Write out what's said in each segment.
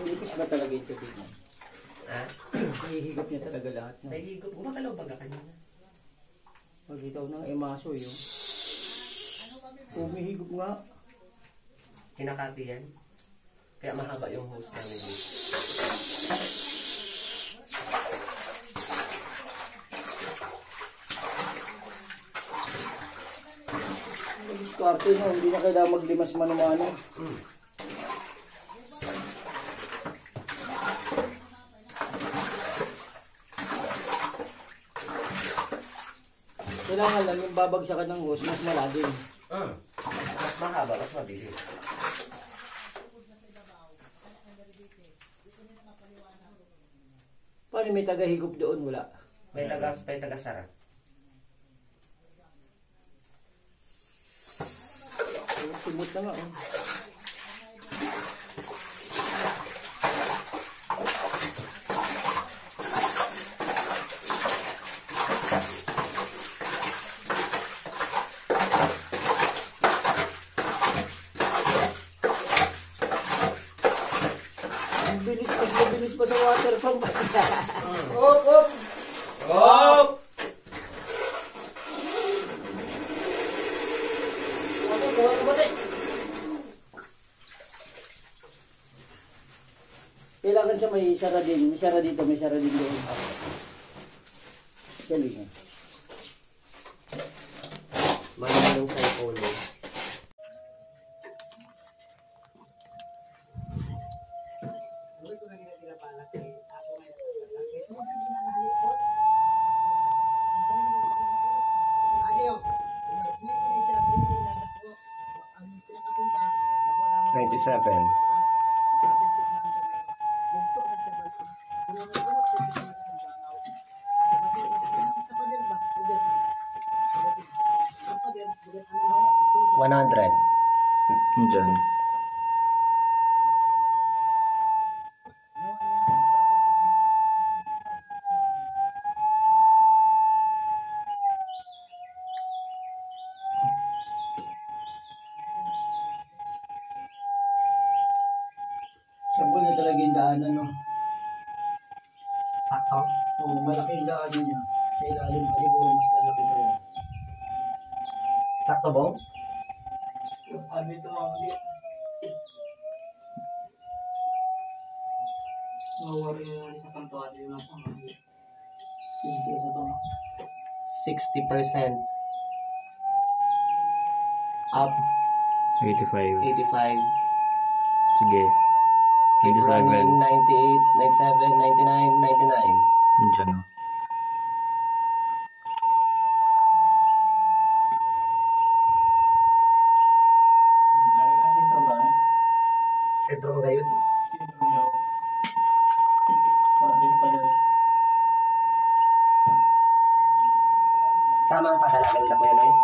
Nilipis ba talaga ito? Ha? Hihigop niya talaga lahat. No? Nahihigop. Gumagalaw baga kanina. Pagkitaw ng emaso yun. Umihigop nga. Kinakati yan. Kaya mahaba yung hose namin. Diskarte na, hindi na kailangan maglimas mano-mano. Kailangan lang yung babagsakan ng hose, mas malalim. Mas mahaba, mas mabilis. Paano may tagahigop doon? Wala. May tagasara. Simut na nga. Oh. Bilis pa sa water pump. Op, op. Op! Kailangan siya may sara din. May sara dito, may sara din doon. Galing. Maraming sa polo. Seven. $100. Diyan. Sabon na talaga yung daanan, no? Sakto? Oo, malaki yung daanan niya. Sa ilalim pa siguro mas lalaki pa yun. Sakto ba? Ano ito mga ulit? Nawari na sa kantuan yung nasa mga ulit. Sige, sa ito. 60% up. 85. 85. Sige. Keep 97. running. 98, 97, 99, 99. Diyan o. Sentro ko ngayon. Tama ang padalagan nila ko yan eh.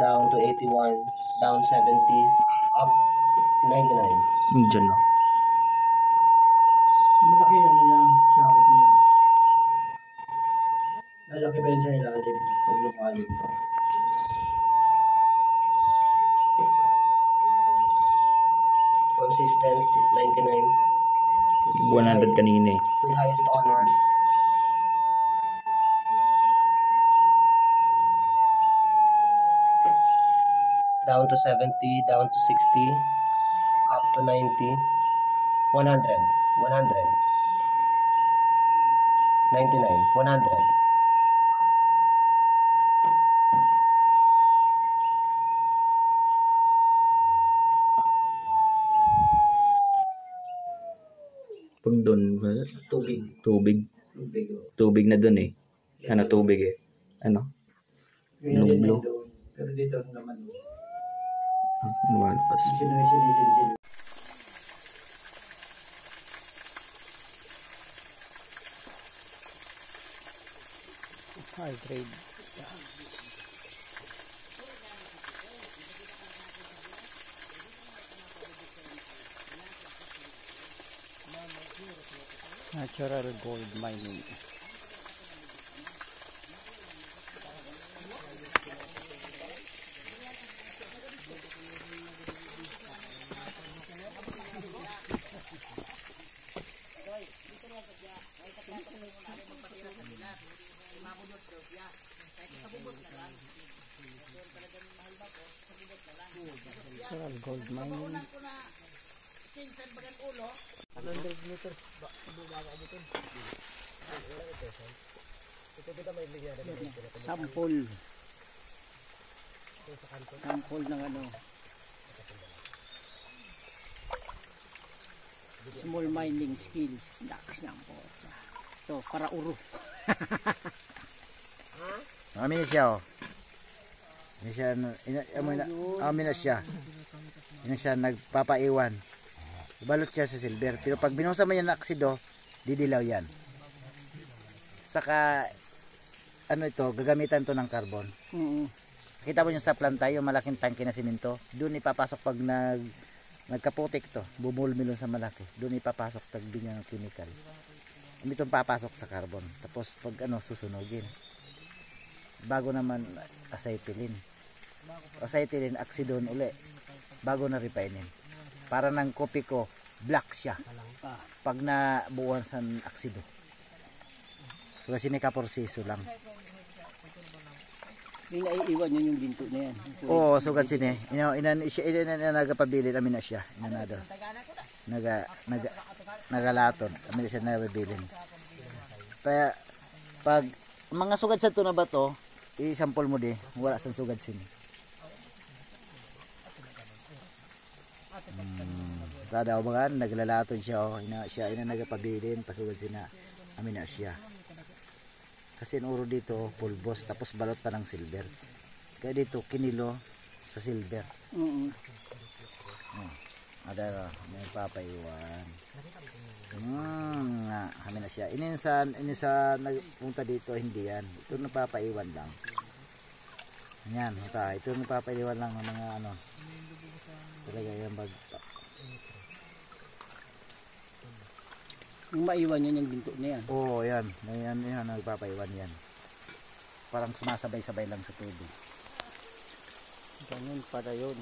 Down to 81, down 70, up 99. Diyan o. Malaki yun niya, sakop niya. Lalaki pa yun sa ilalim pag lumalim pa. Consistent 99. 100 kanina eh. With highest honors. Down to 70, down to 60, up to 90, 100, 100, 99, 100. Pag doon, Tubig. tubig. Tubig. Tubig na doon eh. Ano tubig eh? Ano? Ganyan din Blue. doon. Pero dito naman. Lumalabas. Sino. High grade. Natural gold mining. Natural gold mining. 100 meters bumaga dito. Ito kita may ligyan na Sampol. Sampol ng ano. Small mining skills. Naks ng potsa. Ito, para uro. Amin siya oh. Ini siya amin na siya. Ini siya nagpapaiwan. Balot siya sa silver. Pero pag binuhusan mo yan ng aksido, didilaw yan. Saka ano ito, gagamitan to ng carbon. Kita mo yung sa planta, yung malaking tangke na simento, doon ipapasok pag nagkaputik to, bumulmilon sa malaki. Doon ipapasok tag binyang chemical. Itong papasok sa carbon. Tapos pag susunugin. Bago naman acetylene. Acetylene, aksidon uli. Bago na refinein. Para ng kopi ko, black siya. Pag nabuwan sa aksido. So kasi nakaporsiso lang. Yung naiiwan yun yung ginto na yan. Oo, sugad sini. Inan nagapabilin amin na siya. Inanado. Nagalaton. Amin siya nagabilin. Kaya pag mga sugad sa to na ba to, i-sample mo di, wala sang sugad sini. Tadaw ba kan naglalaton siya oh, ina nagapabilin pasugad sina. Amin na siya. Kasi uro dito pulbos tapos balot pa ng silver. Kaya dito kinilo sa silver. Ada may papaiwan. Kami na siya. Ininsan nagpunta dito hindi yan. Ito napapaiwan lang. Yan, ito napapaiwan lang ng mga ano. Talaga yan bag. Yung maiwan yun yung ginto na yan. Oo, yan. Yan nagpapaiwan yan. Parang sumasabay-sabay lang sa tubig. Ganun para yun.